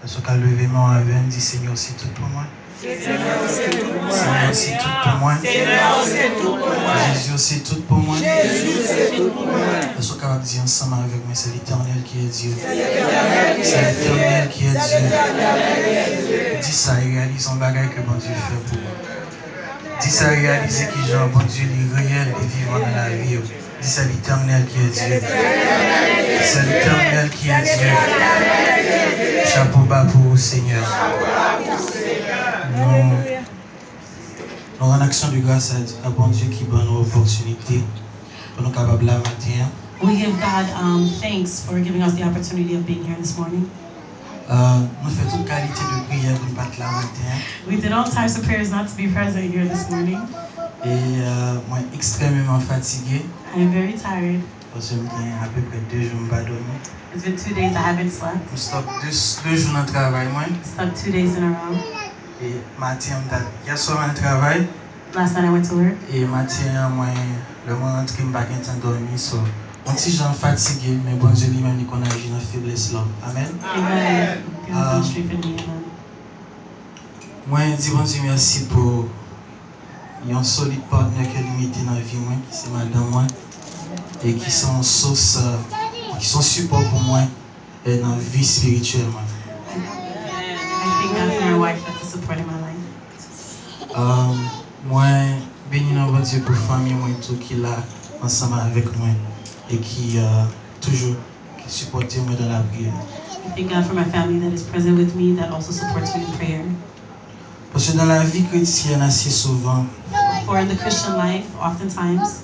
Ce qu'a levé mon avec dit Seigneur, c'est tout pour moi. Seigneur, c'est tout pour moi. Jésus, c'est tout pour moi. Ce qu'on va dire ensemble avec moi, c'est l'Éternel qui est Dieu. C'est l'Éternel qui est Dieu. Dis ça et réalise un bagage que bon Dieu fait pour moi. Dis ça et réalise que genre bon Dieu est réel et vivant dans la vie. Dis ça l'Éternel qui est Dieu. C'est l'Éternel qui est Dieu. Chapeau bas pour vous, Seigneur. Nous rendons action de grâce à bon Dieu qui donne une opportunité pour nous capables là matin. We give God thanks for giving us the opportunity of being here this morning. Nous faisons toute qualité de prière pour ne pas être là matin. We did all types of prayers not to be present here this morning. Et moi extrêmement fatigué. I am very tired. Parce que j'ai à peu près 2 jours pas dormi. It's been 2 days I haven't slept. Je stock 2 jours dans le travail moi. Slept 2 days in a row. Et matin hier soir dans le travail. Last night I went to work. Et matin moi le moment rentré me pas temps dormir so on petit gens fatigué mais bon Dieu lui-même il connaît agir dans faiblesse là. Amen. Amen. Moi dis bon Dieu merci pour un solide partenaire qui est limité dans la vie moi qui c'est madame moi et qui sont source qui sont support pour moi et dans la vie spirituelle moi. I think that's my wife that's supporting my life. Moi béni dans bon Dieu pour famille moi tout qui là ensemble avec moi et qui toujours qui supporte moi dans la prière. I thank God for my family that is present with me that also supports me in prayer. Parce que dans la vie chrétienne assez souvent For in the Christian life, oftentimes,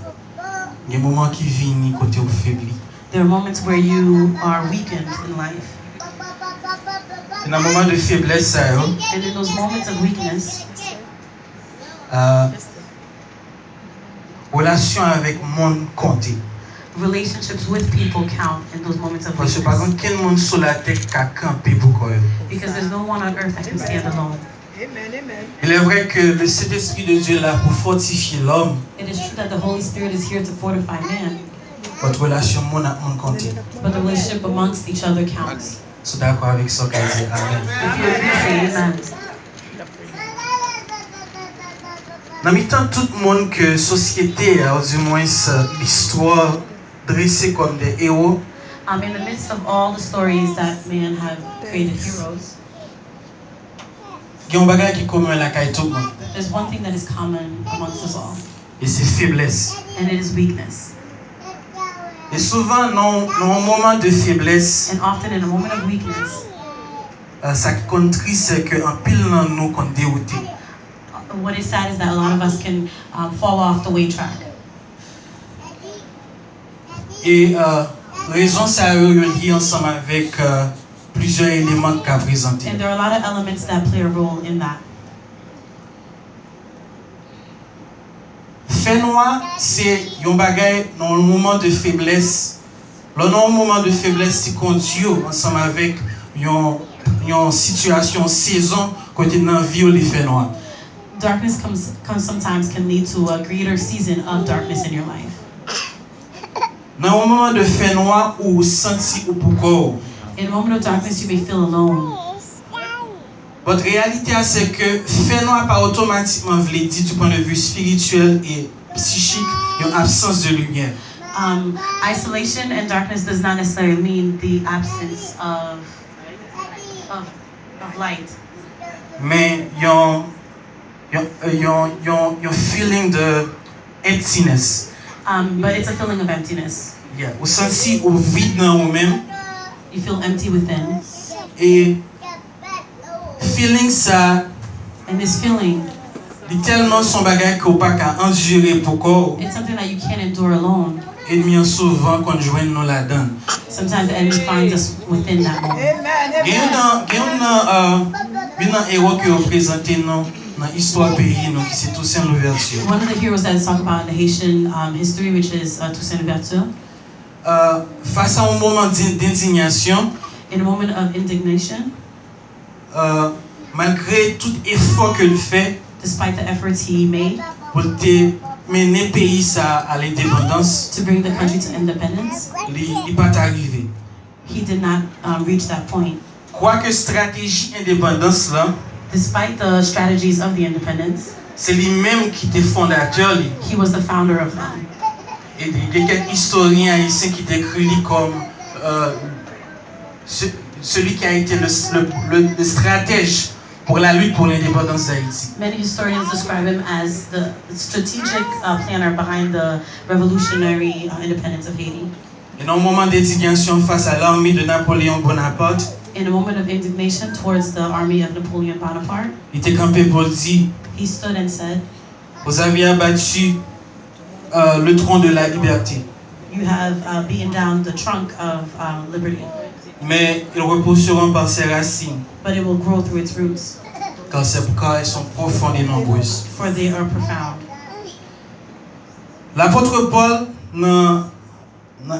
il y a des moments qui viennent côté où faibli. there are moments where you are weakened in life. Dans un moment de faiblesse ça And in those moments of weakness, relation avec monde compte. relationships with people count in those moments of Parce que par weakness. contre quel monde sur la terre qui a campé pour quoi. Because there's no one on earth that can stand alone. Il est vrai que le Saint-Esprit de Dieu est là pour fortifier l'homme. It is true that the Holy Spirit is here to fortify man, Votre relation monde à monde compte. but the relationship amongst each other counts. Je suis d'accord avec ça qu'a dit. Amen. If you agree, say amen. Dans le temps tout le monde que société ou du moins l'histoire dressée comme des héros. In the midst of all the stories that man have created heroes, Il y a un bagage qui est commun là à tout le monde. there's one thing that is common amongst us all, Et c'est faiblesse. and it is weakness. Et souvent dans un moment de faiblesse, And often in a moment of weakness, ça qui compte triste c'est que en pile dans nous qu'on dérouté. what is sad is that a lot of us can fall off the way track. Et raison ça relié ensemble avec plusieurs éléments qu'a présenté. And there are a lot of elements that play a role in that. Fait noir, c'est un bagage dans le moment de faiblesse. Dans le moment de faiblesse, c'est qu'on Dieu ensemble avec une situation, saison, côté dans la vie où les fait noir. Darkness comes sometimes can lead to a greater season of darkness in your life. Dans un moment de fait noir où senti ou pourquoi. In a moment of darkness, you may feel alone. Votre réalité, c'est que fait noir pas automatiquement veut dire du point de vue spirituel et psychique, une absence de lumière. Isolation and darkness does not necessarily mean the absence of light. Mais yon feeling de emptiness. But it's a feeling of emptiness. Yeah. Ou senti ou vide dans vous-même. You feel empty within. Et feeling ça, And this feeling, c'est tellement son bagage qu'on pas qu'à endurer pour corps. it's something that you can't endure alone. Et bien souvent quand joint nous là-dedans. Sometimes the enemy finds us within that moment. Il y a un héros qui représente dans l'histoire pays nous qui c'est Toussaint Louverture. One of the heroes that is talked about in the Haitian history, which is Toussaint Louverture, face à un moment d'indignation, in a moment of indignation, malgré tout effort qu'il fait, despite the efforts he made pour mener le pays à l'indépendance, to bring the country to independence, il n'est pas arrivé. he did not reach that point. quoique stratégie indépendance là, despite the strategies of the independence, c'est lui-même qui était fondateur. he was the founder of them. Et il y a quelques historiens haïtiens qui décrivent lui comme celui qui a été le stratège pour la lutte pour l'indépendance d'Haïti. Many historians describe him as the strategic planner behind the revolutionary independence of Haiti. Et dans un moment d'indignation face à l'armée de Napoléon Bonaparte, in a moment of indignation towards the army of Napoleon Bonaparte, il était campé pour dire, he stood and said, vous avez abattu le tronc de la liberté. you have beaten down the trunk of liberty, Mais ils repousseront par ses racines, but it will grow through its roots, car elles sont profondes et nombreuses. for they are profound. L'apôtre Paul, dans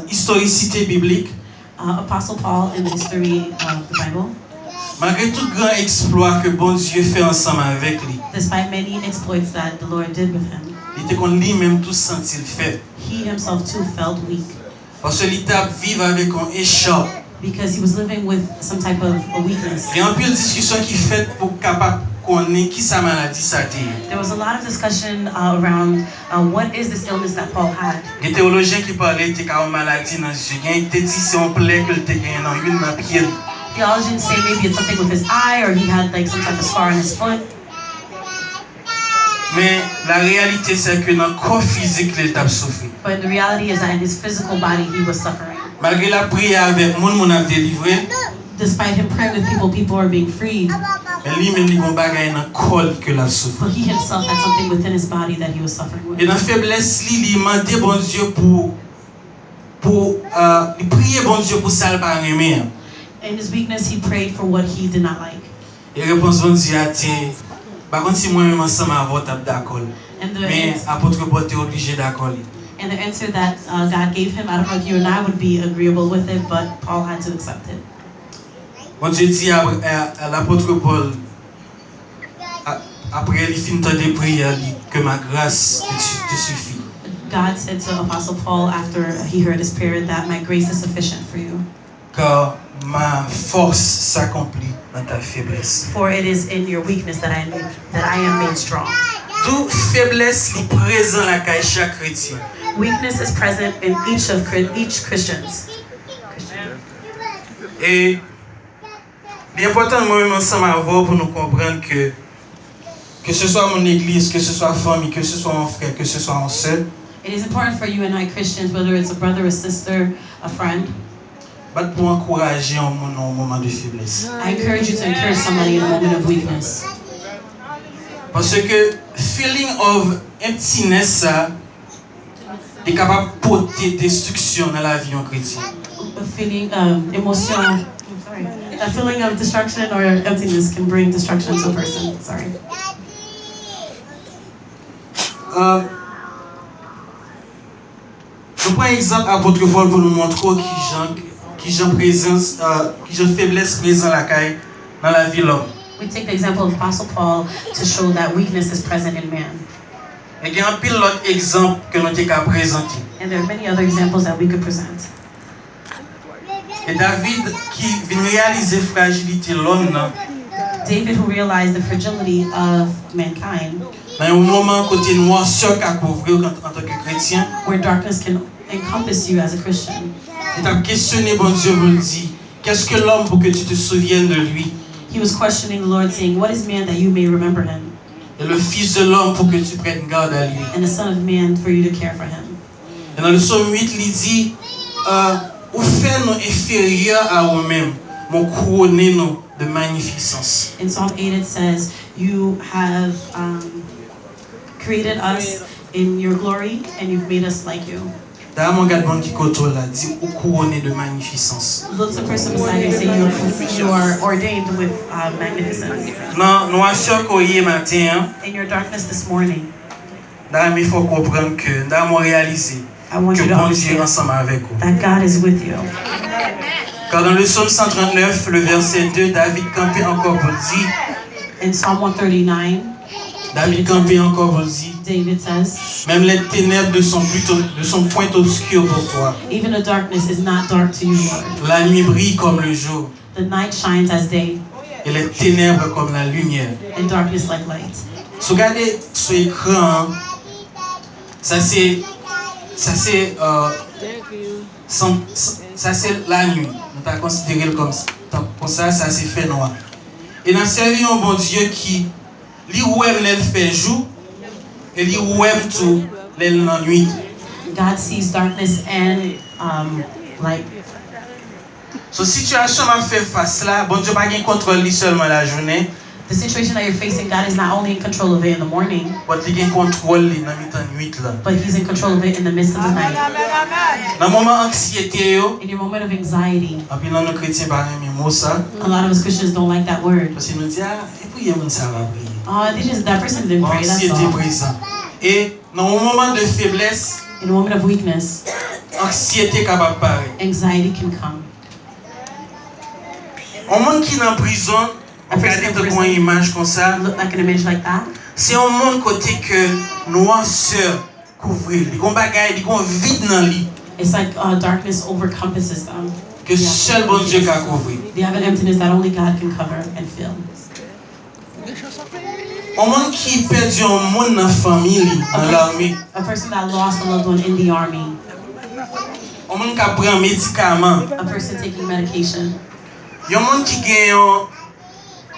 l'historicité biblique, Apostle Paul in the history of the Bible, malgré tout grand exploit que bon Dieu fait ensemble avec lui, despite many exploits that the Lord did with him, il était qu'on lui-même tout senti le fait. he himself too felt weak, Parce que l'État vivre avec un écharpe. because he was living with some type of a weakness. Il y a un peu de discussion qui fait pour capable connaître qui sa maladie ça dit. There was a lot of discussion around what is this illness that Paul had. Les théologiens qui parlaient de une maladie dans les yeux, il était dit c'est un plaie que le gagné dans une dans pied. Theologians say maybe it's something with his eye or he had like some type of scar on his foot. Mais la réalité c'est que dans le corps physique il a souffert. But the reality is that in his physical body he was suffering. Malgré la prière avec mon a délivré. Despite him praying with people, people were being freed. Mais lui-même il a bagay dans corps que la souffre. But he himself had something within his body that he was suffering with. Et dans faiblesse il demandait bon Dieu pour prier bon Dieu pour ça le pas aimer. In his weakness, he prayed for what he did not like. Et réponse bon Dieu a été par contre si moi-même ensemble avec vous d'accord. Mais apôtre Paul était obligé d'accord. And the answer that God gave him, I don't know if you and I would be agreeable with it, but Paul had to accept it. Bon Dieu dit à l'apôtre Paul, après il finit de prier, que ma grâce te suffit. God said to Apostle Paul after he heard his prayer that my grace is sufficient for you. Car ma force s'accomplit dans ta faiblesse. For it is in your weakness that I am made strong. Toute faiblesse est présente à chaque chrétien. Weakness is present in each Christians. Et l'important moi-même ensemble à voir pour nous comprendre que ce soit mon église, que ce soit famille, que ce soit mon frère, que ce soit mon sœur. It is important for you and I Christians, whether it's a brother, a sister, a friend. Pour encourager en moment de faiblesse. I encourage you to encourage somebody in a moment of weakness. Parce que feeling of emptiness ça est capable de porter destruction dans la vie en chrétien. A feeling a feeling of destruction or emptiness can bring destruction to a person. Sorry. Je prends un exemple apôtre Paul pour nous montrer qui j'ai présence, qui j'ai faiblesse présente dans la vie l'homme. We take the example of Apostle Paul to show that weakness is present in man. Et il y a un pile d'autres exemples que nous avons présentés. And there are many other examples that we could present. Et David qui vient réaliser la fragilité de l'homme, David, who realized the fragility of mankind, dans un moment côté noirceur qu'a couvert en tant que chrétien, where darkness can encompass you as a Christian, il a questionné bon Dieu pour lui dire, qu'est-ce que l'homme pour que tu te souviennes de lui? he was questioning the Lord, saying, "What is man that you may remember him, Et le fils de l'homme pour que tu prennes garde à lui. and the son of man for you to care for him?" Et dans le psaume 8, il dit, ou fait nous inférieurs à nous-mêmes, mon couronné nous de magnificence. In Psalm 8 it says, "You have created us in your glory, and you've made us like you." D'ailleurs, mon gars qui côté là dit ou couronné de magnificence. Look at the person beside you and say, you are ordained with magnificence. Non, nous assurons qu'au matin, In your darkness this morning, d'ailleurs, il faut comprendre que nous avons réalisé I want que you to bon Dieu est understand ensemble avec vous. that God is with you. Car dans le psaume 139, le verset 2, David campait encore pour dire, In Psalm 139, David campait encore pour dire, David says, même les ténèbres ne sont point obscures pour toi. "Even the darkness is not dark to you, Lord. La nuit brille comme le jour. The night shines as day. Et les ténèbres comme la lumière. And darkness like light. Si vous regardez sur l'écran, ça c'est la nuit. Nous t'avons considéré comme ça, ça c'est fait noir. Et nous servons un bon Dieu qui lui ouais fait jour et lui ouais tout la nuit. God sees darkness and light. So situation m'a fait face là, bon Dieu pas gain contrôle seulement la journée. The situation that you're facing, God is not only in control of it in the morning, but il gain contrôle dans mi-temps nuit là. but He's in control of it in the midst of the night. Dans moment anxiété yo, In your moment of anxiety, en puis nous chrétiens pas aimer mot ça. a lot of us Christians don't like that word. Parce que nous dit et puis on ça va prier. That person didn't pray, that's Anxiété all. présent. Et dans un moment de faiblesse, In a moment of weakness, anxiété capable paraître. anxiety can come. Un monde qui est en prison, on regarde une image comme ça. Look like an image like that. C'est un monde côté que noirceur couvre. Il y a un bagage, il y a un vide dans lui. It's like darkness overcompasses them. Que seul bon Dieu peut couvrir. They have an emptiness that only God can cover and fill. Un monde qui perdu un monde dans la famille, dans l'armée. A person that lost a loved one in the army. Un monde qui prend médicaments. A person taking medication. Il y a un monde qui gagne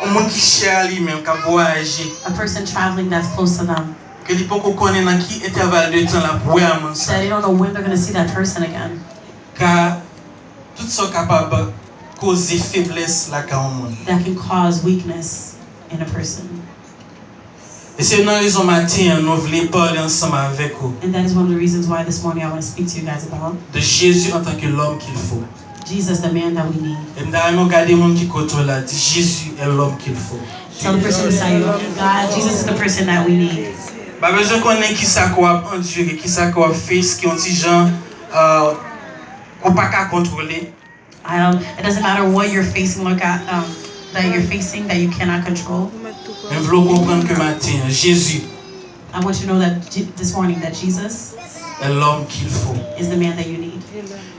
un monde qui cherche lui-même, qui voyage. A person traveling that's close to them. Que il peut qu'on connaît dans qui intervalle de temps la pour avoir ça. That they don't know when they're going to see that person again. Car tout ça capable de causer faiblesse là quand on monde. That can cause weakness in a person. Et c'est une raison matin nous voulons parler ensemble avec vous. And that is one of the reasons why this morning I want to speak to you guys about De Jésus en tant que l'homme qu'il faut. Jesus, the man that we need. Et d'ailleurs regarder monde qui côtoie là, dit Jésus est l'homme qu'il faut. Tell the person beside you, God, Jesus is the person that we need. Pas besoin qu'on ait qui ça qu'on a enduré, qui ça qu'on a fait, ce qui ont dit gens qu'on pas qu'à contrôler. It doesn't matter what you're facing, Lord God, that you're facing that you cannot control. Mais vous voulez comprendre que matin, Jésus I want you to know that this morning that Jesus est l'homme qu'il faut. is the man that you need.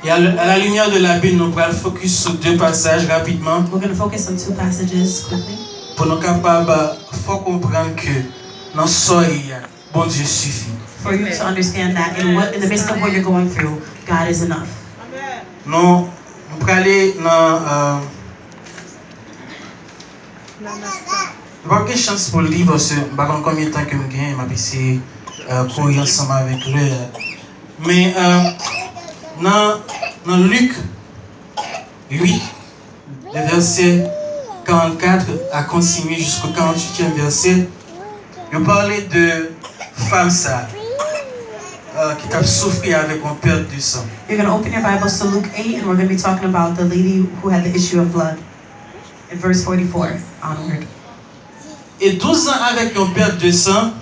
Et à la lumière de la Bible, nous allons focus sur deux passages rapidement. We're going to focus on two passages quickly. Pour nous capables, faut comprendre que dans ce bon Dieu suffit. For you to understand that in the midst of what you're going through, God is enough. Nous allons aller dans je n'ai pas de chance pour le livre parce que je ne sais pas combien de temps que je gagne, je vais courir ensemble avec lui. Mais dans Luc 8, le verset 44 a continué jusqu'au 48e verset, je parlais de femme ça qui a souffert avec une perte de sang. You're going to open your Bibles to Luke 8, and we're going to be talking about the lady who had the issue of blood. In verse 44 onward. Et 12 ans avec une perte de sang,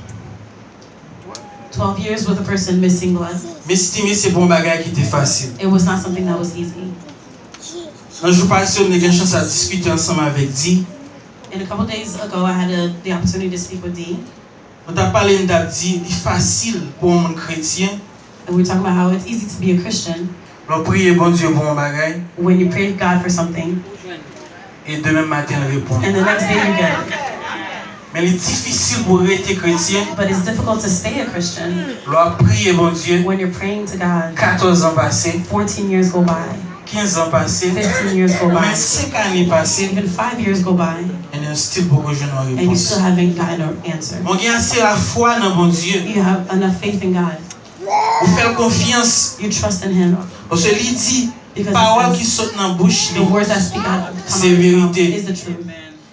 12 years with a person missing blood. mais c'est bon bagage qui était facile. It was not something that was easy. Un jour passé, on a eu une chance à discuter ensemble avec Di. And a couple days ago, I had the opportunity to speak with Dee. On t'a parlé de Di, c'est facile pour un chrétien. And we were talking about how it's easy to be a Christian On prie bon Dieu pour un bagage when you pray God for something, et demain matin il répond. and the next day you get it. Mais il est difficile pour rester chrétien. But it's difficult to stay a Christian On prie bon Dieu. when you're praying to God. 14 ans passés, 14 years go by, 15 ans passés, 15 years go by, même 5 années passées, even 5 years go by, et il y a still pour que je n'ai and you réponse. still haven't gotten an answer. On gagne assez la foi dans bon Dieu. You have enough faith in God. On fait confiance. You trust in Him. Parce que il dit, Because parole it qui says, saute dans la bouche, the words that speak out c'est come out vérité. is the truth.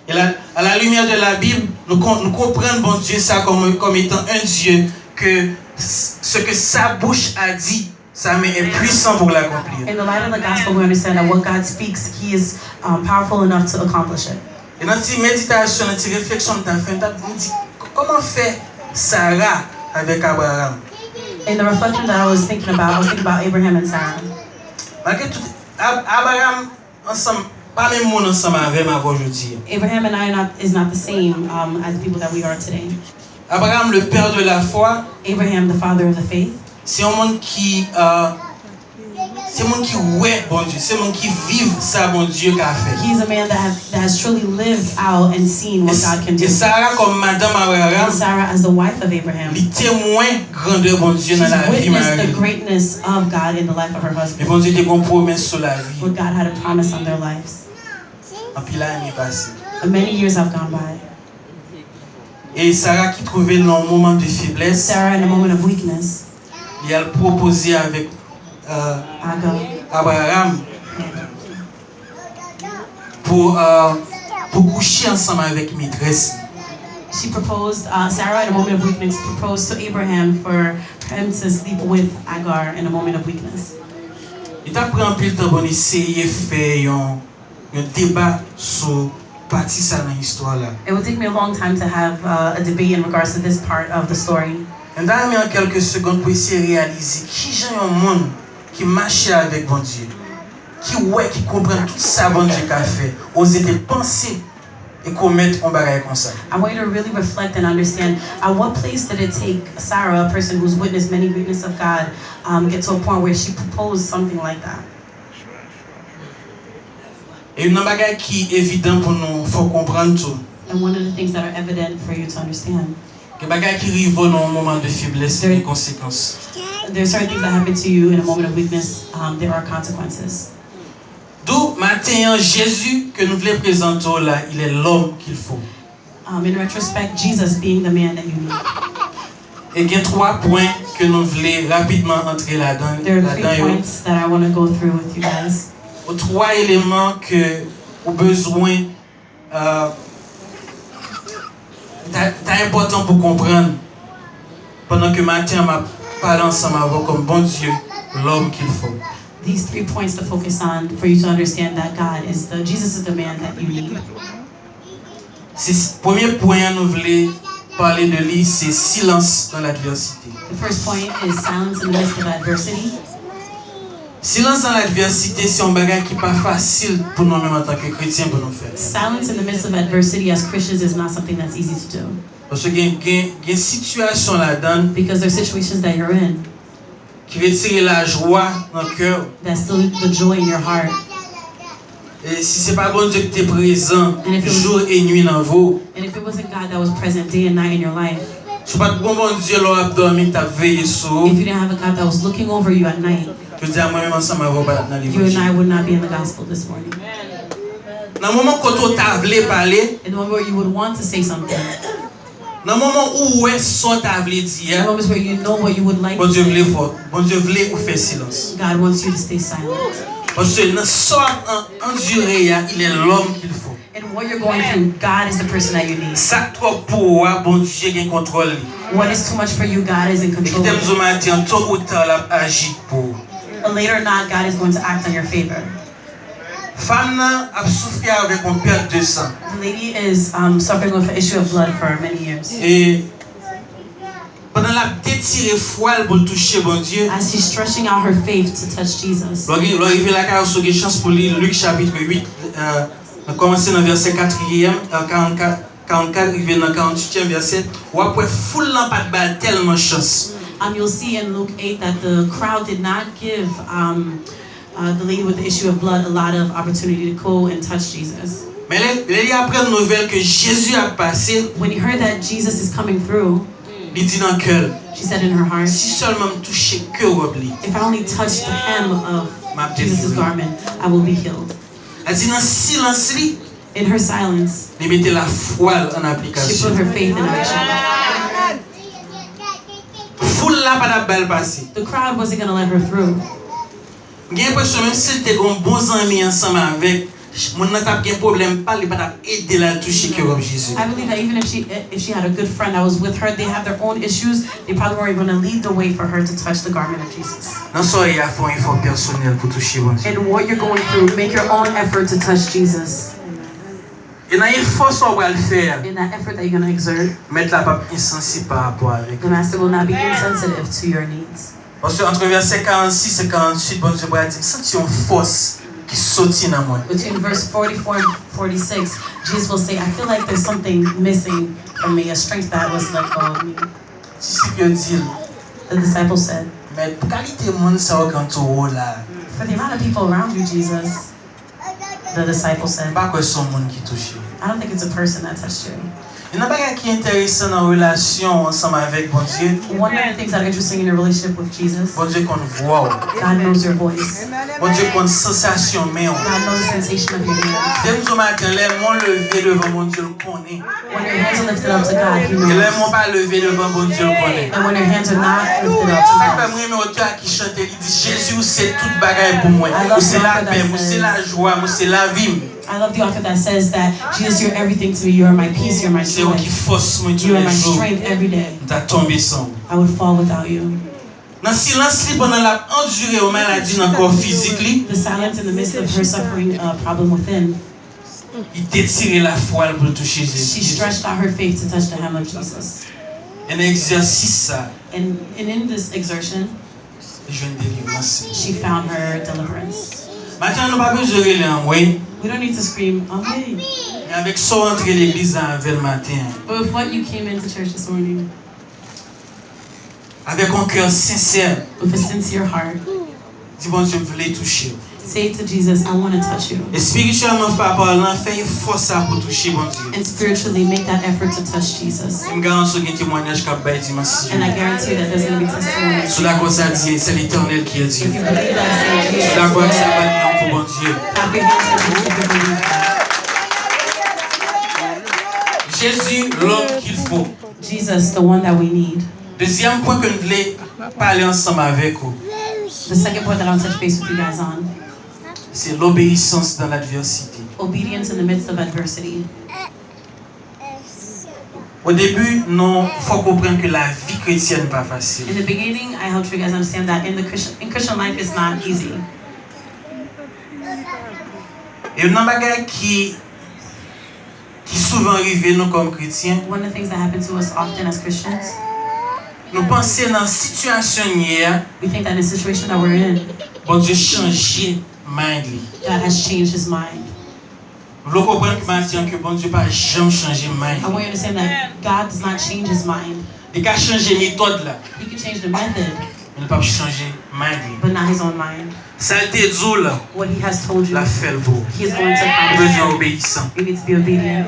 Et là, à la lumière de la Bible, nous comprenons bon Dieu ça comme étant un Dieu que ce que sa bouche a dit, sa main est puissant pour l'accomplir. In the light of the gospel, we understand that what God speaks, He is powerful enough to accomplish it. Et dans cette méditation, dans cette réflexion, on dit comment fait Sarah avec Abraham? In the reflection that I was thinking about Abraham and Sarah. Malgré tout, Abraham ensemble, pas même monde ensemble avec moi aujourd'hui. Abraham and I is not the same as the people that we are today. Abraham, le père de la foi, Abraham, the father of the faith, c'est un monde qui C'est mon qui ouais bon Dieu, c'est mon qui vive ça bon Dieu qu'a fait. He's a man that has truly lived out and seen what God can do. Et Sarah comme madame Abraham, And Sarah as the wife of Abraham, il témoin grandeur bon Dieu dans la vie witnessed the mariée. greatness of God in the life of her Et husband. bon Dieu était bon promesse sur la vie. Where God had a promise on their lives. En puis l'année passée. And many years have gone by. Et Sarah qui trouvait dans un moment de faiblesse, Sarah in a moment of weakness, il a proposé avec Abraham pour coucher ensemble avec maîtresse. She proposed, Sarah in a moment of weakness proposed to Abraham for him to sleep with Agar in a moment of weakness. Il a pris un peu de temps pour essayer de faire un débat sur partie ça dans l'histoire là. It would take me a long time to have a debate in regards to this part of the story. Et dans en quelques secondes pour essayer de réaliser qui j'ai un monde qui marche avec bon Dieu, qui comprend tout ça bon Dieu qu'a fait, oser de penser et commettre un bagage comme ça. I want you to really reflect and understand at what place did it take Sarah, a person who's witnessed many weaknesses of God, get to a point where she proposed something like that. Et une bagage qui est évident pour nous, faut comprendre tout. And one of the things that are evident for you to understand. Que bagage qui arrive dans un moment de faiblesse et des conséquences. There are certain things that happen to you in a moment of weakness. There are consequences. D'où matin Jésus que nous voulons présenter là, il est l'homme qu'il faut. In retrospect, Jesus being the man that you need. Et il y a 3 points que nous voulons rapidement entrer là-dedans. There are 3 points that I want to go through with you guys. 3 éléments que au besoin c'est important pour comprendre pendant que matin m'a parlé ensemble avec comme bon Dieu l'homme qu'il faut. These 3 points to focus on for you to understand that Jesus is the man that you need. C'est premier point nous voulons parler de lui, c'est silence dans l'adversité. The first point is silence in the midst of adversity. Silence dans l'adversité, c'est un bagage qui n'est pas facile pour nous-mêmes en tant que chrétiens pour nous faire. Silence in the midst of adversity as Christians is not something that's easy to do. Parce qu'il y a une situation là-dedans because there are situations that you're in qui retire la joie dans le cœur. that still the joy in your heart. Et si c'est pas bon Dieu qui est présent jour et nuit dans vous, And if it wasn't God that was present day and night in your life, si pas bon Dieu l'a dormi, t'as veillé sur. if you didn't have a God that was looking over you at night, Je dis à moi-même ensemble avec vous dans you and l'évangile. I would not be in the gospel this morning. Dans le moment quand tu t'as voulu parler, In the moment where you would want to say something, dans le moment où ouais ça t'as voulu in the dire, moments where you know what you would like bon to Dieu say, voulait faire, bon Dieu voulait ou faire silence. God wants you to stay silent. Parce que dans ce enduré, il est l'homme qu'il faut. And what you're going through, God is the person that you need. Ça trop pour bon Dieu qui contrôle. What is too much for you, God is in Et qui control. t'aime matin, tôt ou tard, il agit pour. Later or not, God is going to act on your favor. Femme a souffert avec une perte de sang. The lady is suffering with an issue of blood for many years. Et pendant la détirée foile pour toucher bon Dieu, As she's stretching out her faith to touch Jesus, l'arrivée la car sur chance pour lire Luc chapitre 8, on commence dans verset 4e, 44, arrivé dans 48e verset, ou après foule n'a pas de balle tellement chance. you'll see in Luke 8 that the crowd did not give the lady with the issue of blood a lot of opportunity to go and touch Jesus. Mais elle après une nouvelle que Jésus a passé, When he heard that Jesus is coming through, il dit dans le cœur, she said in her heart, si seulement me toucher que robli, if I only touch the hem of Jesus' garment, I will be healed. elle dit dans silence li, In her silence, il mettait la foi en she application. put her faith in action. Foule là pas de balle passer. The crowd wasn't going to let her through. J'ai l'impression même si tu un bon ami ensemble avec, mon n'a pas de problème, pas il va aider la toucher que comme Jésus. I believe that even if she had a good friend that was with her, they have their own issues, they probably weren't going to lead the way for her to touch the garment of Jesus. Dans ça il y a un effort personnel pour toucher bon Dieu. And what you're going through, make your own effort to touch Jesus. Et dans l'effort qu'on va le faire, In that effort that you're going to exert, mettre la pape insensible par rapport avec. the master will not be insensitive to your needs. Parce que entre verset 46 et 48, bon Dieu va dire, senti une force qui sortit dans moi. Between verse 44 and 46, Jesus will say, I feel like there's something missing from me, a strength that was let go of me. Si c'est que dit, The disciple said, mais pour qualité monde ça quand tu là. For the amount of people around you, Jesus, the disciples said, Pas que son monde qui touche. I don't think it's a person that touched you. Il n'y a pas qui est intéressant dans la relation ensemble avec bon Dieu. One of the things that are interesting in your relationship with Jesus, Bon Dieu qu'on voit. God knows your voice. Bon Dieu qu'on sensation mais on. God knows the sensation of your hands. Dès que matin les mon levé devant mon Dieu le connaît. When your hands are lifted up to God, He Et les knows. mon pas levé devant mon Dieu le connaît. And when your hands are not lifted up to Ça fait God, moi auteur qui chante il dit Jésus c'est toute bagaille pour moi. C'est la paix, c'est la joie, c'est la vie. I love the author that says that Jesus, you're everything to me. You are my peace. You're my C'est eux qui joy. force moi tous You are les my jours. strength every day. T'as tombé sans. I would fall without you. Dans le silence pendant la enduré aux maladies dans le corps physique, The silence in the midst of her suffering a problem within, il t'étire la foi pour toucher she Jésus. stretched out her faith to touch the hem of Jesus. Un exercice ça, And in this exertion, je viens de délivrance. she found her deliverance. Maintenant, nous pas besoin de les envoyer. We don't need to scream, Amen. Mais avec ça, entrer l'église vers le matin. But with what you came into church this morning, Avec un cœur sincère. with a sincere heart, Dis bon Dieu, je voulais toucher. say to Jesus, I want to touch you. Et spirituellement, par parlant, fais force pour toucher bon Dieu. And spiritually make that effort to touch Jesus. Je me garantis qu'il y a un témoignage qui va être dimanche. And I guarantee that there's going to be testimonies. Sur la quoi ça dit, c'est l'Éternel qui a If dit. you believe that, say Jesus. Sur la quoi ça va dire pour bon Dieu. Clap your hands for Jesus if you believe that. Jésus, l'homme qu'il faut. Jesus, the one that we need. Deuxième point que nous voulons parler ensemble avec vous, The second point that I want to touch base with you guys on, c'est l'obéissance dans l'adversité. obedience in the midst of adversity. Au début, il faut comprendre que la vie chrétienne n'est pas facile. In the beginning, I helped you guys understand that in Christian life it's not easy. Et une chose qui souvent arrive nous comme chrétiens, One of the things that happen to us often as Christians, nous pensons dans la situation hier, we think that in the situation that we're in, bon Dieu change mind. God has changed His mind. Vous comprenez que bon Dieu pas jamais changer mind. I want you to understand that God does not change His mind. Il a changé méthode là, He can change the method, il ne peut pas changer mind. but not His own mind. Ça a été dit là, What He has told you, la fait le beau. He is going to Il accomplish. besoin obéissant. You need to be obedient.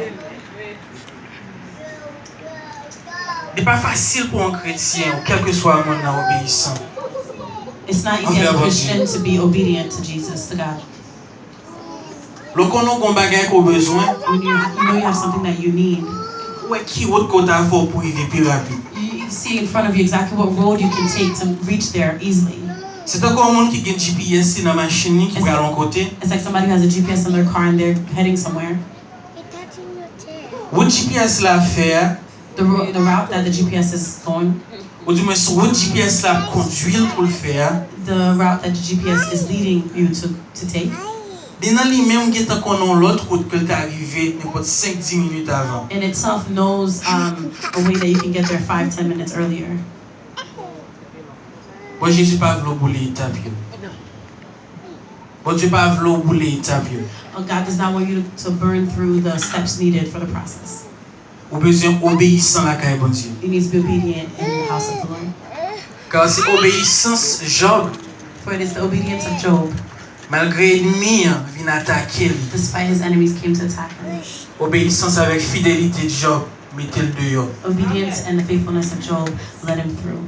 Ce n'est pas facile pour un chrétien, ou quel que soit le monde, obéissant. It's not easy as a Christian to be obedient to Jesus, to God. Lorsqu'on a un bagage qu'on a besoin, When you know you have something that you need, ouais, qui autre côté à faire pour y aller plus rapide. you see in front of you exactly what road you can take to reach there easily. C'est encore un monde qui a un GPS dans la machine qui va à l'un côté. It's like somebody who has a GPS in their car and they're heading somewhere. Votre GPS l'a fait, The route that the GPS is going, ou du moins votre GPS l'a conduit pour le faire. the route that the GPS is leading you to take. Dans lui-même, il y a l'autre route que tu es arrivé n'importe 5-10 minutes avant. In itself knows a way that you can get there 5-10 minutes earlier. Bon, Jésus pas voulu bouler l'étape. Bon Dieu pas voulu bouler l'étape. God does not want you to burn through the steps needed for the process. Ou besoin obéissant la caille bon Dieu. You need to be obedient in the house of the Lord. Car c'est obéissance Job, For it is the obedience of Job, malgré l'ennemi vient attaquer. despite his enemies came to attack him. Obéissance avec fidélité de Job, mettez le dehors. Obedience and the faithfulness of Job led him through.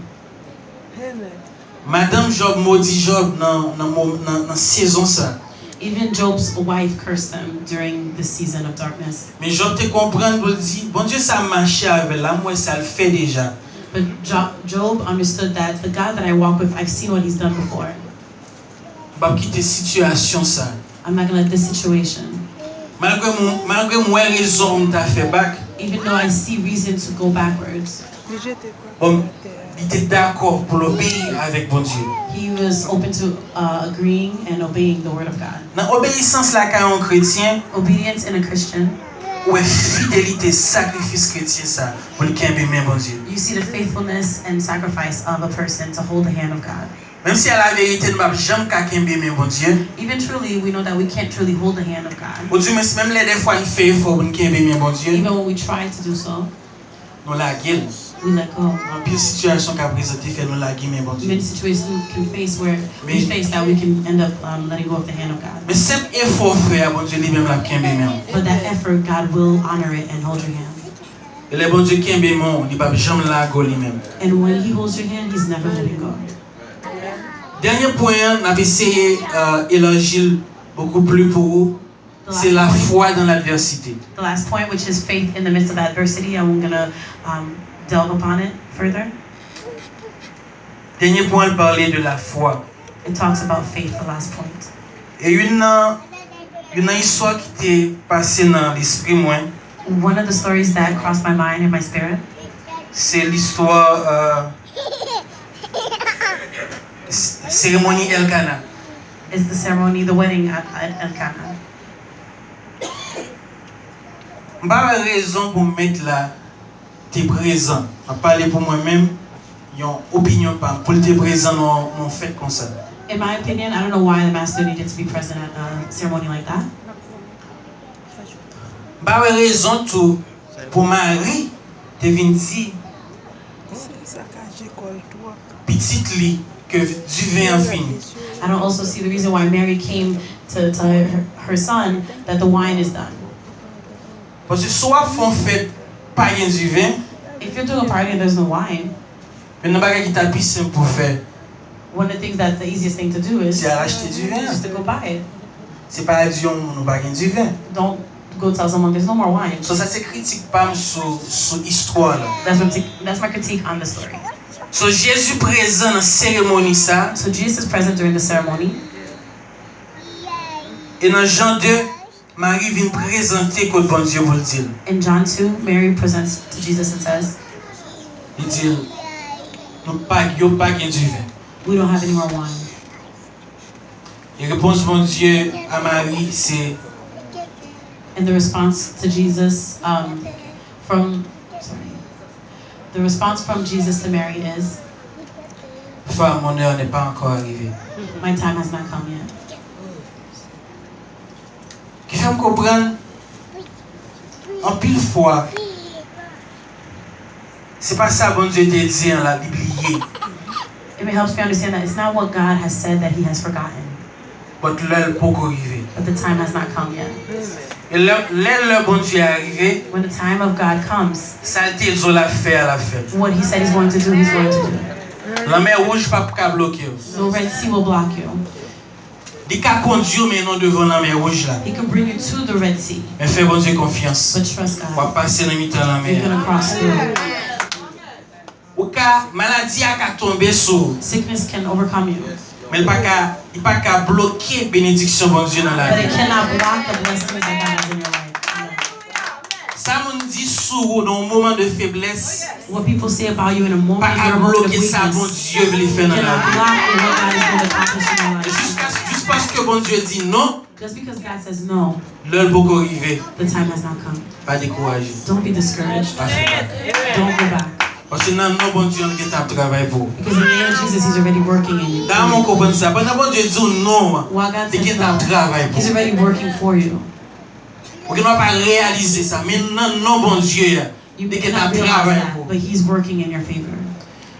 Madame Job maudit Job dans saison ça. Even Job's wife cursed him during this season of darkness. Mais Job te comprend pour dire, bon Dieu ça marche avec là, moi ça le fait déjà. But Job understood that the God that I walk with, I've seen what He's done before. Pas quitter situation ça. I'm not going to let this situation, Malgré moi raison t'a fait back. even though I see reason to go backwards, Bon, il était d'accord pour l'obéir avec bon Dieu. he was open to agreeing and obeying the word of God. Dans obéissance là quand un chrétien, Obedience in a Christian, ouais fidélité, sacrifice chrétien ça pour le kembe même bon Dieu. you see the faithfulness and sacrifice of a person to hold the hand of God. Même si à la vérité nous pas jamais qu'à kembe même bon Dieu. Even truly, we know that we can't truly hold the hand of God. Ou du moins même les des fois il fait effort pour kembe même bon Dieu. Even when we try to do so, Nous la gueule. we let go. En pile situation qu'a présenté fait nous la guimer bon Dieu. Many situations we can face where we face that we can end up letting go of the hand of God. Mais simple effort frère bon Dieu lui-même la kembe même. But that effort, God will honor it and hold your hand. Et le bon Dieu kembe mon, il pas jamais la go lui-même. And when He holds your hand, He's never letting go. Dernier point, on a essayé élargir beaucoup plus pour vous. C'est la foi dans l'adversité. The last point, which is faith in the midst of adversity, I'm going to delve upon it further. Dernier point, on parlait de la foi. It talks about faith, the last point. Et une histoire qui t'est passée dans l'esprit moi. One of the stories that crossed my mind and my spirit. C'est l'histoire cérémonie Elkana. Is the ceremony, the wedding at Elkana. Je n'ai pas raison pour mettre là, tu es présent. Je parler pour moi-même, j'ai une opinion pour être présent dans mon fait comme ça. In my opinion, I don't know why the master needed to be present at a ceremony like that. Je n'ai pas raison pour Marie de venir dire petite lit que du vin en fini. I don't also see the reason why Mary came to tell her son that the wine is done. Parce que soit font fait pas rien du vin, If you're doing a party and there's no wine, mais non pas qui t'a plus simple pour faire. one of the things that's the easiest thing to do is C'est acheter du vin. just to go buy it. C'est pas dire on pas rien du vin. Don't go tell someone there's no more wine. So ça c'est critique pas sur histoire là. That's my critique on the story. So Jésus présent dans la cérémonie ça. So Jesus is present during the ceremony. Et dans Jean 2, Marie vient présenter que bon Dieu pour le dire. In John 2, Mary presents to Jesus and says, Il dit, nous pas du vin. we don't have any more wine. Et réponse bon Dieu à Marie c'est And the response to Jesus the response from Jesus to Mary is, femme, mon heure n'est pas encore arrivée. my time has not come yet. Qui fait me comprendre en pile fois, c'est pas ça bon Dieu te dit dans la Bible. It helps me understand that it's not what God has said that He has forgotten, But l'heure pas arrivé. but the time has not come yet. Et l'heure bon Dieu est arrivé, When the time of God comes, ça a été la fête. what He said He's going to do, He's going to do. La mer rouge pas pour bloquer. No Red Sea will block you. Il peut conduire mais non devant la mer rouge là. He can bring you to the Red Sea, Mais fais bon Dieu confiance. but trust On va God. passer dans mi-temps la You're mer. going to cross through. Ou ka maladie a tomber sur, Sickness can overcome you, mais il pas qu'à bloquer bénédiction bon Dieu dans la but vie. it cannot block the blessings that God has in your life. Ça mon dit sur dans un moment de faiblesse, What people say about you in a moment, pas in qu'à your moment of bloquer ça bon weakness, Dieu veut le faire dans la cannot vie. block what God is going to accomplish in your Et life. juste parce que bon Dieu dit non, Just because God says no, l'heure pas arriver. the time has not come. Pas décourager. Don't be discouraged. Pas faire back. Don't go back. Parce que non bon Dieu on est travail pour. Because in the name of Jesus, He's already working in you. Dans mon comprendre ça, pendant bon Dieu dit non, While God il says est no, travail pour. He's already working for you. Pour que nous pas réaliser ça, mais non bon Dieu, You il est cannot realize travail that, pour. but He's working in your favor.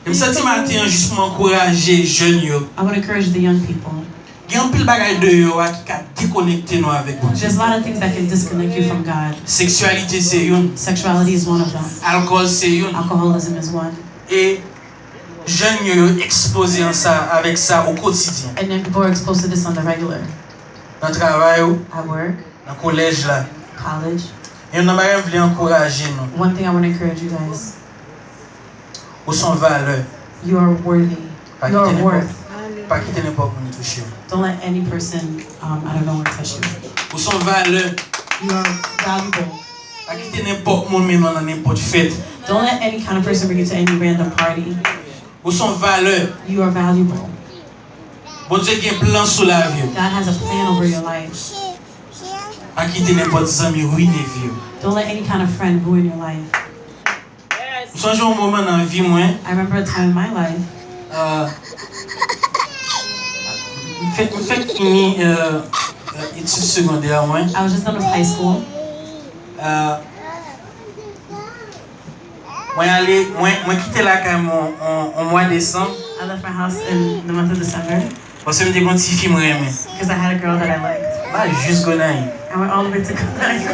Je me sens matin juste pour encourager jeunes yo. I want to encourage the young people. Il y a un pile bagage de yo qui a déconnecté nous avec bon Dieu. There's a lot of things that can disconnect you from God. Sexualité c'est une, Sexuality is one of them. alcool c'est une, Alcoholism is one. et jeunes yo exposés en ça avec ça au quotidien. And then people are exposed to this on the regular. Dans le travail, At work, dans le collège là. college. Et on aimerait voulu encourager nous. One thing I want to encourage you guys. Où sont valeurs, You are worthy. pas You are quitter worth. n'importe, pas quitter n'importe où nous toucher. Don't let any person, I don't know, touch you. Où sont valeurs, You are valuable. pas quitter n'importe où même dans n'importe fête. Don't let any kind of person bring you to any random party. Où sont valeurs, You are valuable. bon Dieu qui a un plan sur la vie. God has a plan over your life. Pas quitter n'importe ami ruiner vie. Don't let any kind of friend ruin your life. Nous songeons un moment dans la vie moi. I remember a time in my life. Fait fini études secondaires moi. I was just done with high school. Moi quitté la caille en mois de décembre. I left my house in the month of December Parce que je me suis dit que je because I had a girl that I liked. pas juste Gonaï. I went all the way to Gonaïve.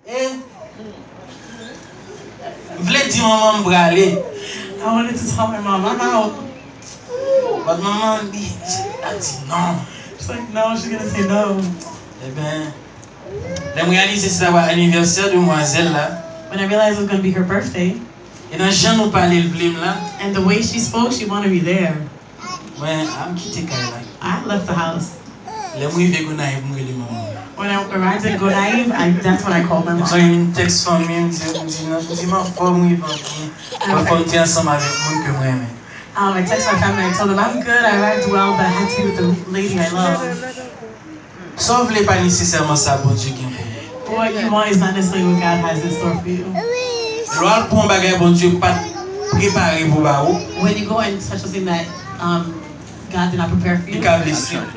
Et je voulais dire maman me braler. I wanted to tell my mom, I'm out. But maman a dit non. She's like, no, she's gonna say no. Eh bien, je me réalise que c'était l'anniversaire de demoiselle là. When I realized it was gonna be her birthday, Et dans Jean nous parlait le blême là. and the way she spoke, she wanted me there. Ouais, je quitté Kaila. I left the house. Les moi je Gonaïve me réalise maman. When I arrived at Gonaïve, that's when I called my J'ai mom. une texte famille, me dit non, je dis ma femme oui va compter ensemble avec moi que moi aime. I texted my family, I told them I'm good, I arrived well, but I had to be with the lady I love. Ça ne pas nécessairement ça bon Dieu qui est. What you want is not necessarily what God has in store for you. Loi pour un bagage bon Dieu pas préparé pour ba ou. When you go and touch something that God did not prepare for you,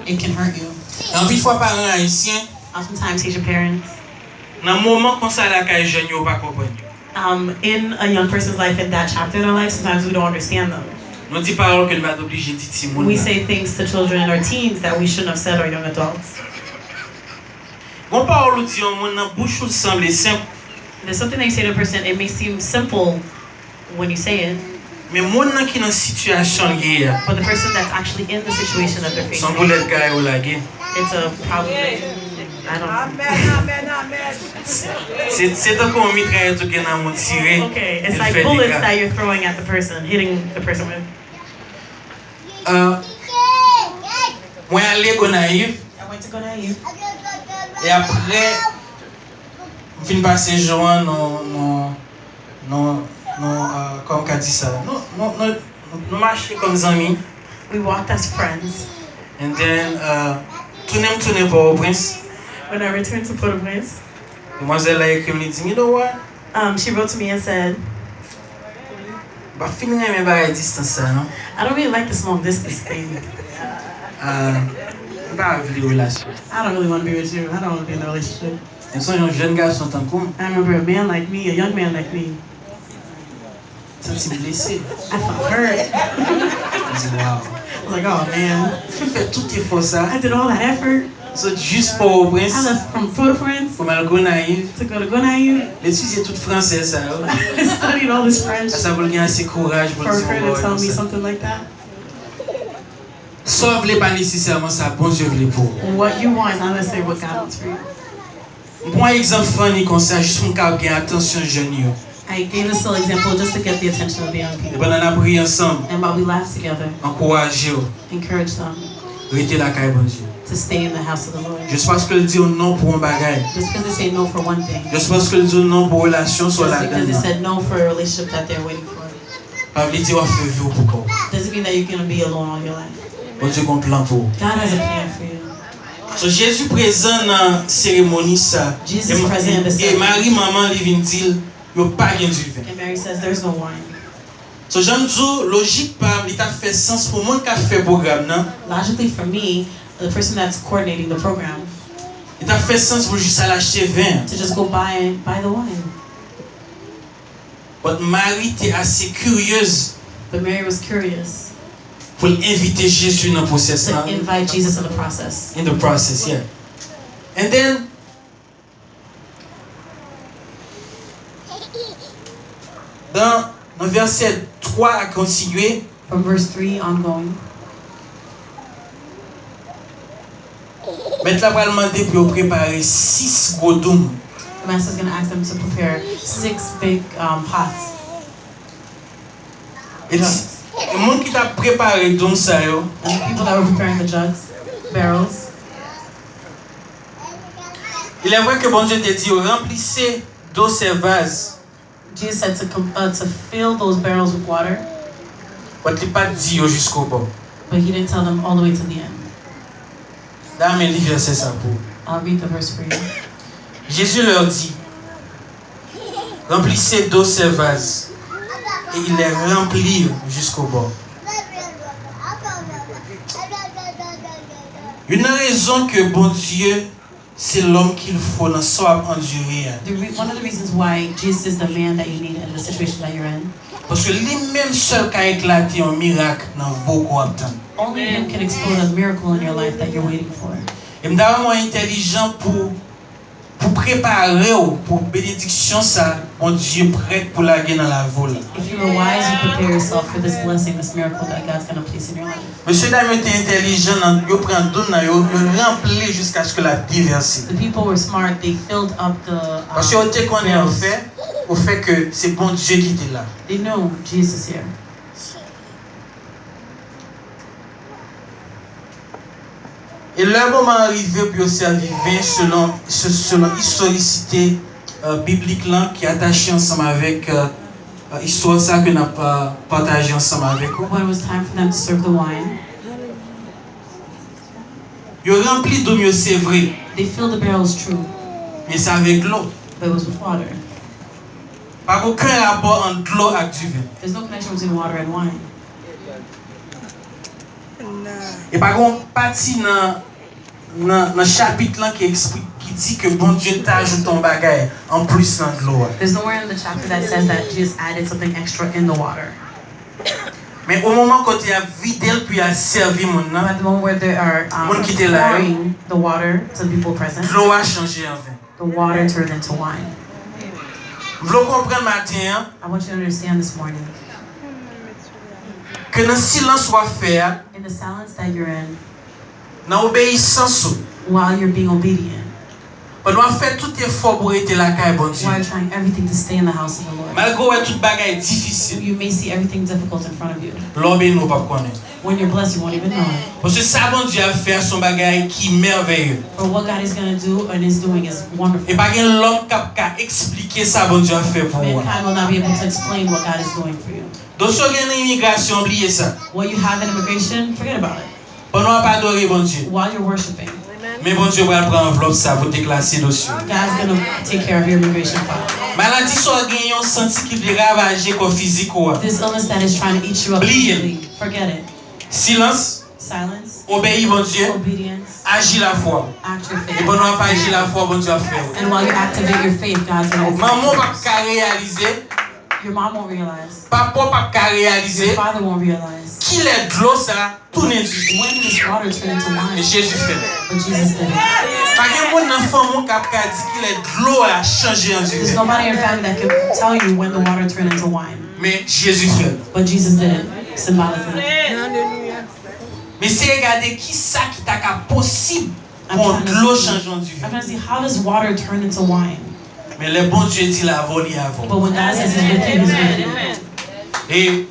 it can hurt you. En plus fois parents haïtiens, Oftentimes, Haitian parents, dans moment comme ça la caille jeune yo pas comprendre. in a young person's life, in that chapter in their life, sometimes we don't understand them. Nous dit parole que nous va obligé de dire monde. We say things to children or teens that we shouldn't have said or young adults. Bon parole dit on monde dans bouche ou semble simple, There's something that you say to a person, it may seem simple when you say it, mais monde qui dans situation liée, but the person that's actually in the situation that they're son facing, boulette caille ou la guerre. it's a problem. I don't know. C'est un comme mitraillette que n'a mon tiré. Okay, it's like bullets that you're throwing at the person, hitting the person with. Moi allé Gonaïve I went to Gonaïve. et après je fin passer jour non comme qu'a dit ça. Nous marcher comme amis We walked as friends. and then tourner pour au prince. When I returned to Port-au-Prince, Demoiselle a écrit me dit you know what? she wrote to me and said, Bah finir mes bagages distance ça non. I don't really like this long distance thing. Pas vivre relation. I don't really want to be with you. I don't want to be in a relationship. Ils sont un jeune garçon tant comme I remember a man like me, a young man like me. senti blessé. I felt hurt. Je dis wow. I was like, oh man, Tu fais tout effort ça. I did all that effort. So juste pour au prince. I left from Port-au-Prince Comme elle Gonaïve. to go to Gonaïve. L'étudier tout français ça. I studied all this French Ça veut dire assez courage pour for dire her to tell me something like that. Ça veut pas nécessairement ça bon Dieu veut pour. What you want is not necessarily what God wants for you. Pour un exemple funny comme ça juste pour qu'on gagne attention jeune yo. I gave this little example just to get the attention of the young Et people. pendant la prière ensemble, And while we laughed together, encourager yo, encourage them rester la caille bon Dieu. to stay in the house of the Lord. Juste parce que le dit non pour un bagage. Just because they say no for one thing, Juste parce que le dit non pour relation sur just la because they donne. said no for a relationship that they're waiting for, Pas veut dire on fait vivre pour quoi. doesn't mean that you're going to be alone all your life. Bon Dieu qu'on plan pour. God has a plan for you. So Jésus présent dans la cérémonie ça. Jesus present in the Et ceremony. Marie maman lui vient dire yo pas gain du vin. And Mary says, there's no wine. So j'en dis logique pas, il t'a fait sens pour moi qui a fait programme non. Logically, for me, the person that's coordinating the program, Il t'a fait sens pour juste aller acheter vin. to just go buy the wine. Mais Marie était assez curieuse But Mary was curious pour inviter Jésus dans le processus. to invite Jesus in the process. In the process, yeah. And then dans le verset 3 à continuer, From verse 3 ongoing, maintenant on va demander pour préparer 6 gros dômes. the master's going to ask them to prepare 6 big pots. Et le monde qui t'a préparé dôme ça yo, And the people that were preparing the jugs, barrels, il est vrai que bon Dieu te dit remplissez d'eau ces vases. Jesus said to fill those barrels with water, Mais il pas dit jusqu'au bout. but he didn't tell them all the way to the end. Là mais le verset ça pour. I'll read the verse for you. Jésus leur dit remplissez d'eau ces vases. Et ils les remplirent jusqu'au bord. Une raison que bon Dieu c'est l'homme qu'il faut dans ce enduré. One of the reasons why Jesus is the man that you need in the situation that you're in. Parce que lui-même seul qui a éclaté un miracle dans beaucoup de temps. Only him can explode a miracle in your life that you're waiting for. Et me vraiment intelligent pour préparer pour bénédiction ça, mon Dieu prêt pour la guerre dans la vol. If you were wise, you prepare yourself for this blessing, this miracle that God's going to place in your life. Monsieur dame était intelligent, yo prend donne yo rempli jusqu'à ce que la déverse. The people were smart, they filled up the Parce que on te connaît au fait que c'est bon Dieu qui était là. They know Jesus here. Et le moment arrivé pour servir 20 selon historicité biblique là qui est attachée ensemble avec histoire ça que n'a pas partagé ensemble avec vous. When it was time for them to serve the wine, Ils ont rempli d'eau, c'est vrai. they filled the barrels true, Mais c'est avec l'eau. but it was with water. Pas aucun rapport entre l'eau et du vin. There's no connection between water and wine. Et par contre, partie dans chapitre là qui explique qui dit que bon Dieu t'ajoute ton bagage en plus dans de l'eau. There's nowhere in the chapter that says that Jesus added something extra in the water. Mais au moment quand il a vidé puis il a servi mon But nom, at the moment where they are pouring the water to the people present, l'eau a changé en vin. the water turned into wine. Vous voulez comprendre matin I want you to understand this morning. que dans le silence soit faire, In the silence that you're in, dans l'obéissance, while you're being obedient, on doit faire tout effort pour être là quand bon Dieu. while you're trying everything to stay in the house of the Lord. Malgré tout bagage difficile, You may see everything difficult in front of you. l'obéir nous pas connaître. When you're blessed, you won't even know it. Parce que ça bon Dieu a fait son bagage qui est merveilleux. But what God is going to do and is doing is wonderful. Et pas qu'un l'homme qui expliquer ça bon Dieu a fait pour moi. Mankind will not be able to explain what God is doing for you. Donc si vous avez une immigration, oubliez ça. What you have in immigration, forget about it. On ne va pas adorer bon Dieu. While you're worshiping, Mais bon Dieu va prendre enveloppe ça pour te classer dessus. God's going to take care of your immigration file. Maladie soit gagné on senti qu'il veut ravager corps physique quoi. This illness that is trying to eat you up, Oubliez. forget it. Silence, Silence, obéis bon Dieu, obedience, agis la foi. act your Et faith. bon on va pas agir la foi bon Dieu a fait. And while you activate your faith, God's going to open Maman your pas doors. qu'à réaliser, Your mom won't realize. papa pas qu'à Your réaliser father won't realize. qu'il est de l'eau ça tourner du. When this water turned into Et wine, Jésus fait. but Jesus did it. Pas que mon enfant mon cap qu'a dit qu'il est de l'eau a changé en There's Dieu. nobody in your family that can tell you when the water turned into wine, Mais Jésus fait. but Jesus did it symbolically. Mais c'est regarder qui ça qui t'a possible pour de l'eau changer en Dieu. I'm trying to see, how does water turn into wine? Mais le bon Dieu dit la vol y avant. But when God says He's with you, He's with you. Et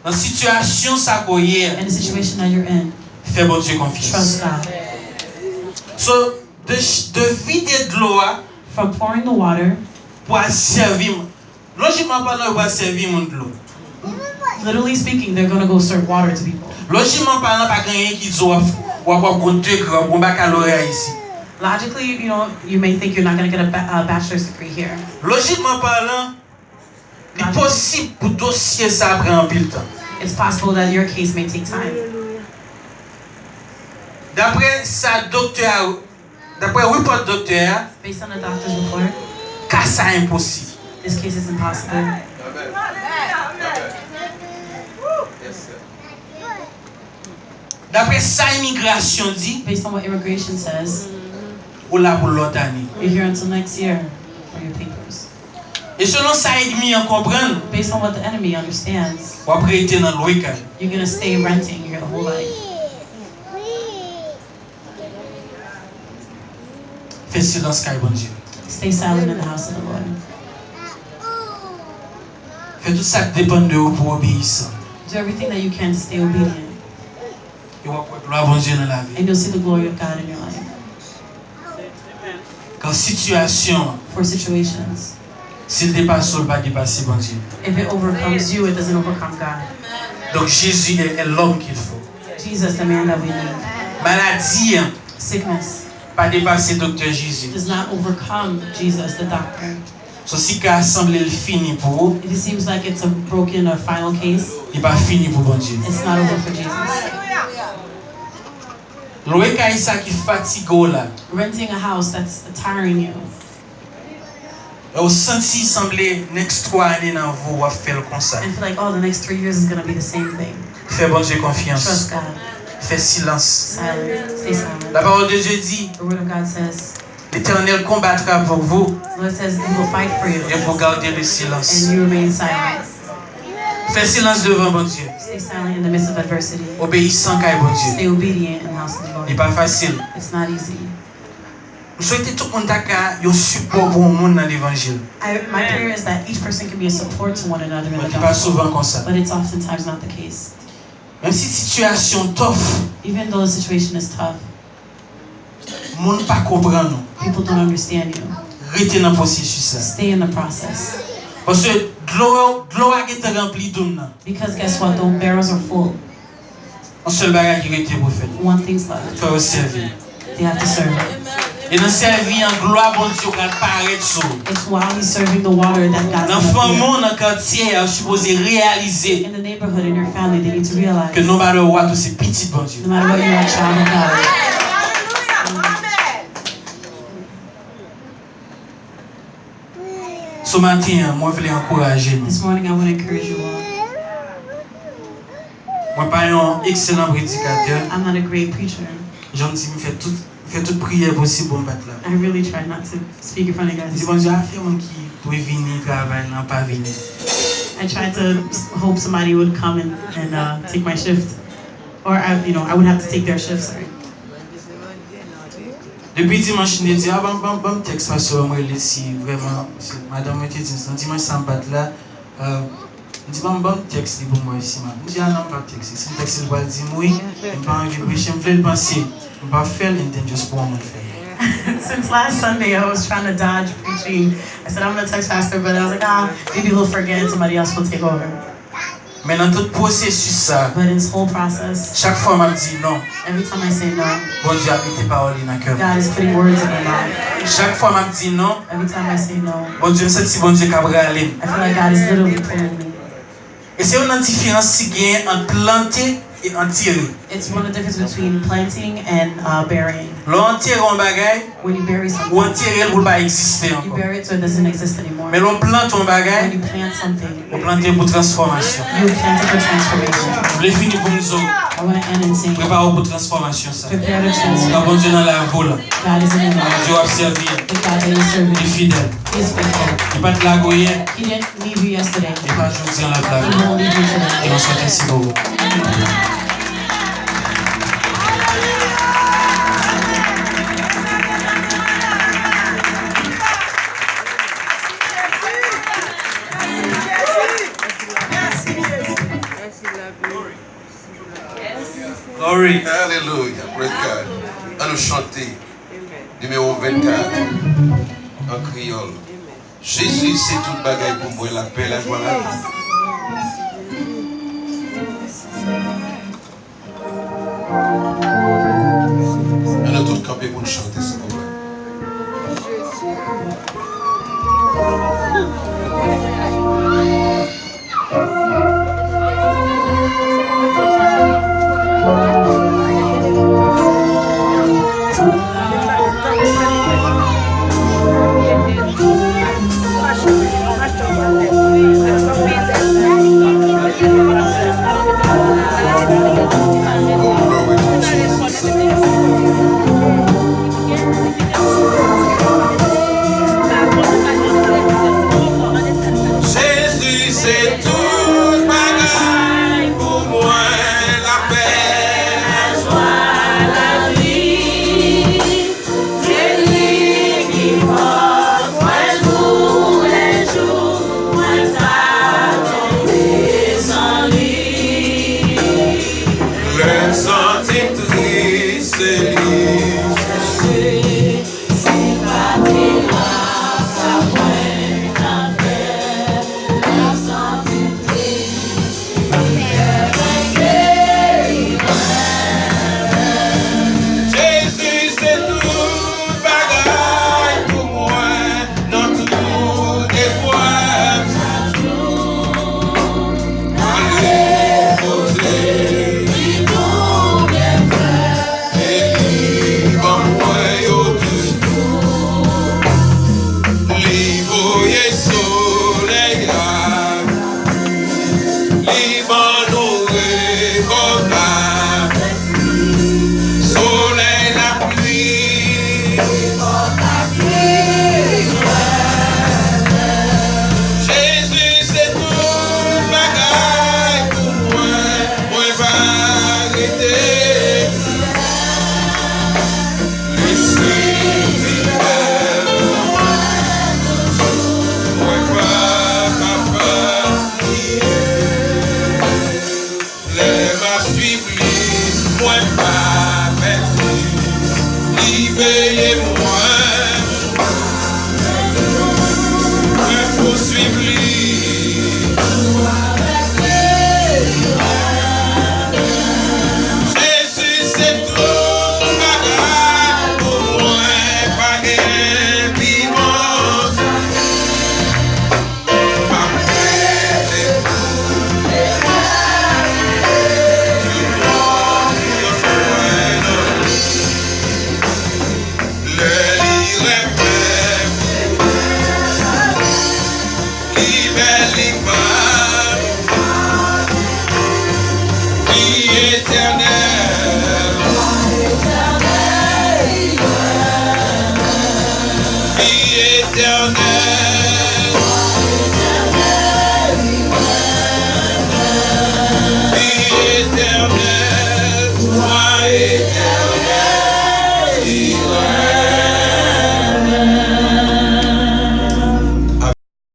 dans la situation ça qu'on In the situation that you're in, fais bon Dieu confiance. trust God. So de vider de l'eau From pouring the water, pour servir. Logiquement parlant, il va servir mon de l'eau. literally speaking, they're going to go serve water to people. Logiquement parlant, pas quelqu'un qui dit ou avoir compter grand baccalauréat ici. Logically, you may think you're not going to get a bachelor's degree here. Logiquement parlant, il est possible pour dossier ça prendre un peu de temps. It's possible that your case may take time. D'après report docteur, Based on the doctor's report, cas ça impossible. this case is impossible. D'après ça immigration dit, Based on what immigration says, ou là pour l'autre année. you're here until next year for your papers. Et selon ça ennemi en comprendre, Based on what the enemy understands, ou après être dans le week-end. you're going to stay renting here the whole life. Fais silence car bon Dieu. Stay silent in the house of the Lord. Fais tout ça qui dépend de vous pour obéir. Do everything that you can to stay obedient, Et on va gloire bon Dieu dans la vie. and you'll see the glory of God in your life. Quand situation, For situations, s'il dépasse, il va dépasser bon Dieu. if it overcomes you, it doesn't overcome God. Donc Jésus est l'homme qu'il faut. Jesus, the man that we need. Maladie, Sickness pas dépasser docteur Jésus. does not overcome Jesus, the doctor. So si qu'a semblé le fini pour vous, If it seems like it's a broken or final case, il pas fini pour bon Dieu. it's not over for Jesus. Louer Kaisa qui fatigue là. Renting a house that's tiring you. Au senti sembler next 3 années dans vous va faire comme ça. And feel like, oh, the next 3 years is going to be the same thing. Fais bon Dieu confiance. Trust God. Fais silence. Silent. Stay silent. La parole de Dieu dit, The word of God says, l'Éternel combattra pour vous. the Lord says, He will fight for you. Et vous gardez le silence. And you remain silent. Fais silence devant bon Dieu. Stay silent in the midst of adversity. Obéissant qu'à bon Dieu. Stay obedient in the house of the Lord. Ce n'est pas facile. It's not easy. Je souhaite tout le monde ait un support pour le monde dans l'évangile. My prayer is that each person can be a support to one another in the Ce n'est pas gospel. souvent comme ça. But it's oftentimes not the case. Même si la situation est tough, Even though the situation is tough, le monde ne pas comprend nous. people don't understand you. Restez dans le processus. Stay in the process. Parce que gloire est remplie d'hommes. Because guess what? The barrels are full. Un seul bagage qui était pour faire. One thing's left. Faire servir. They have to serve. Et dans servir en gloire, bon Dieu, quand paraît sur. It's while he's serving the water that God's Dans going le to monde, dans le quartier, est supposé réaliser in the neighborhood, in your family, they need to realize que no matter what, c'est petit, bon Dieu. no matter what, you're a child of God. Ce matin, moi, je voulais encourager nous. This morning, I want to encourage you all. Moi, pas un excellent prédicateur. I'm not a great preacher. J'en dis, je fais toute prière possible pour me battre là. I really try not to speak in front of you Je dis, guys. bon Dieu, affaire qui peut venir travailler, non pas venir. I tried to hope somebody would come and take my shift, or I would have to take their shift. Sorry. Depuis dimanche, je dis, bon texte, parce que moi, si vraiment, madame me dit, dimanche, ça me bat là. Je dis, bon texte pour moi ici. Je dis, ah non, pas texte. Si le texte va dire, oui, je n'ai pas envie de prêcher, je vais le penser. Je ne vais pas faire l'intention juste pour moi faire. Since last Sunday, I was trying to dodge preaching. I said, I'm going to text pastor, but I was like, maybe he'll forget and somebody else will take over. Mais dans tout le processus, ça, But in this whole process, chaque fois, je me dis non. every time I say no, Bon Dieu a mis tes paroles dans le cœur. God is putting words in my mouth. Chaque fois, je me dis non. Every time I say no, Bon Dieu, je me sens bon Dieu qui a brûlé. I feel like God is literally pulling me. Et c'est une différence qui gagne entre planter et en tirer. It's one of the difference between planting and burying. L'on tire un bagage, When you bury ou something, on tire pour pas exister you encore. bury it so it doesn't exist anymore. Mais l'on plante un When bagage, you plant something, on plante pour transformation. you plant it for transformation. Je voulais finir pour nous autres. I want to end and say, Préparez pour transformation. Ça. prepare to Quand transform. bon Dieu dans la voie, God is in the Dieu world. a servi, The God that is il est serving, fidèle. He is faithful. Il n'est pas de la goyer, He didn't leave you yesterday. il n'est pas aujourd'hui dans la He blague. won't leave you Et today. on souhaite ainsi pour vous. Glory. Alléluia, praise God. À nous chanter, numéro 24, en créole. Jésus, c'est toute bagaille pour moi, la paix, la joie, la vie. À nous tous camper pour nous chanter, s'il vous plaît. Jésus, c'est tout. Éternel, toi éternel.